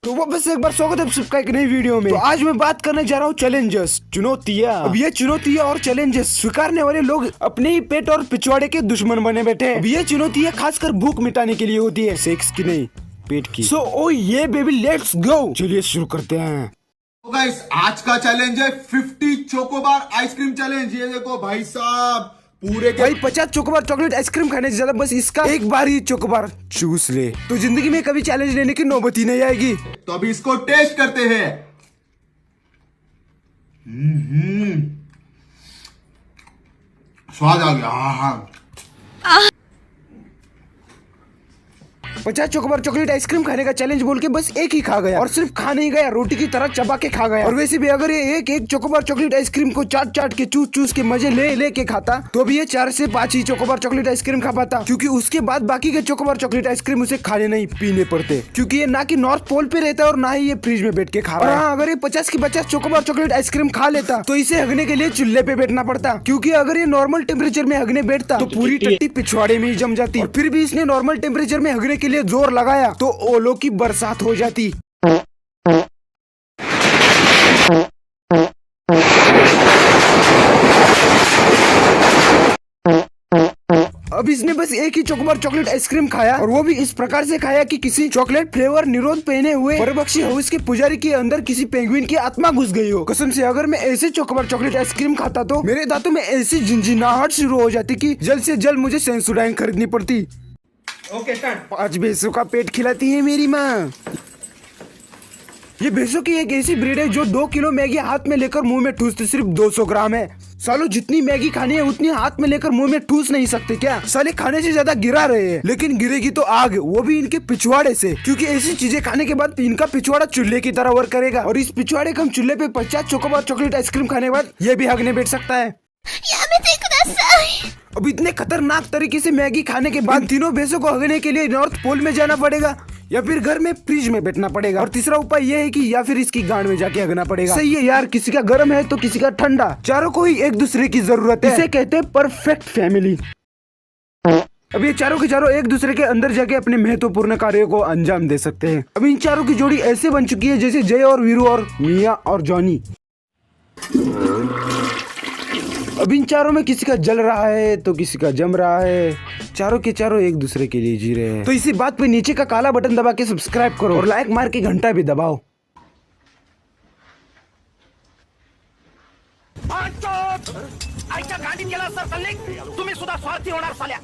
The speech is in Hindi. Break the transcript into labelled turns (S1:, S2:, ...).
S1: तो वापस एक बार स्वागत है सब्सक्राइब नई वीडियो में। तो आज मैं बात करने जा रहा हूँ चैलेंजेस, चुनौतियाँ। अब ये चुनौतियाँ और चैलेंजेस स्वीकारने वाले लोग अपने ही पेट और पिछवाड़े के दुश्मन बने बैठे हैं। अब ये चुनौतियाँ खासकर भूख मिटाने के लिए होती है, सेक्स की नहीं, पेट की। सो ओ ये बेबी लेट्स गो, चलिए शुरू करते हैं।
S2: तो गाइस आज का चैलेंज है 50 चोकोबार आइसक्रीम चैलेंज। ये देखो भाई साहब पूरे के
S1: भाई 50 चोकोबार चॉकलेट आइसक्रीम खाने से ज्यादा बस इसका एक बार ही चोकोबार चूस ले तो जिंदगी में कभी चैलेंज लेने की नौबत ही नहीं आएगी।
S2: तो अभी इसको टेस्ट करते हैं। स्वाद आ गया। हाँ
S1: 50 चोकोबार चॉकलेट आइसक्रीम खाने का चैलेंज बोल के बस एक ही खा गया, और सिर्फ खा नहीं गया, रोटी की तरह चबा के खा गया। और वैसे भी अगर ये एक चोकोबार चॉकलेट आइसक्रीम को चाट के चूस के मजे ले के खाता तो भी ये 4 से 5 ही चोकोबार चॉकलेट आइसक्रीम खा पाता, क्योंकि उसके बाद बाकी के चोकोबार चॉकलेट आइसक्रीम उसे खाने नहीं पीने पड़ते, क्योंकि ये ना कि नॉर्थ पोल पे रहता है और ना ही ये फ्रिज में बैठ के खा रहा है। हाँ, अगर ये 50 की 50 चोकोबार चॉकलेट आइसक्रीम खा लेता तो इसे हगने के लिए चूल्हे पे बैठना पड़ता, क्योंकि अगर ये नॉर्मल टेम्परेचर में हगने बैठता तो पूरी टट्टी पिछवाड़े में ही जम जाती। और फिर भी इसने नॉर्मल टेम्परेचर में हगने के लिए जोर लगाया तो ओलों की बरसात हो जाती। अब इसने बस एक ही चोकोबार चॉकलेट आइसक्रीम खाया, और वो भी इस प्रकार से खाया कि किसी चॉकलेट फ्लेवर निरोध पहने हुए परबक्षी हाउस के पुजारी के अंदर किसी पेंगुइन की आत्मा घुस गई हो। कसम से अगर मैं ऐसे चोकोबार चॉकलेट आइसक्रीम खाता तो मेरे दांतों में ऐसी झिनझिनाहट शुरू हो जाती कि जल्द से जल्द मुझे सेंसोडाइन खरीदनी पड़ती।
S2: Okay start.
S1: 5 भैंसों का पेट खिलाती है मेरी माँ। ये भैंसों की एक ऐसी ब्रीड है जो 2 किलो मैगी हाथ में लेकर मुंह में ठूसते सिर्फ 200 ग्राम है। सालों जितनी मैगी खानी है उतनी हाथ में लेकर मुंह में ठूस नहीं सकते क्या? साले खाने से ज्यादा गिरा रहे हैं, लेकिन गिरेगी तो आग, वो भी इनके पिछवाड़े से, क्योंकि ऐसी चीजें खाने के बाद इनका पिछवाड़ा चूल्हे की तरह वर्क करेगा, और इस पिछवाड़े को हम चूल्हे पे 50 चोकोबार चॉकलेट आइसक्रीम खाने के बाद ये भी हगने बैठ सकता है। अब इतने खतरनाक तरीके से मैगी खाने के बाद तीनों भैंसों को हगने के लिए नॉर्थ पोल में जाना पड़ेगा, या फिर घर में फ्रिज में बैठना पड़ेगा, और तीसरा उपाय ये है कि या फिर इसकी गांड में जाके हगना पड़ेगा। सही है यार, किसी का गर्म है तो किसी का ठंडा, चारों को ही एक दूसरे की जरूरत है। इसे कहते हैं परफेक्ट फैमिली। अब ये चारों के चारों एक दूसरे के अंदर जाके अपने महत्वपूर्ण कार्यों को अंजाम दे सकते हैं। अब इन चारों की जोड़ी ऐसे बन चुकी है जैसे जय और वीरू और मिया और जॉनी। अब इन चारों में किसी का जल रहा है तो किसी का जम रहा है, चारों के चारों एक दूसरे के लिए जी रहे हैं। तो इसी बात पे नीचे का काला बटन दबा के सब्सक्राइब करो और लाइक मार के घंटा भी दबाओ।
S3: आईच्या गाडीत गेला सर तुम्ही सुद्धा स्वार्थी होणार साल्या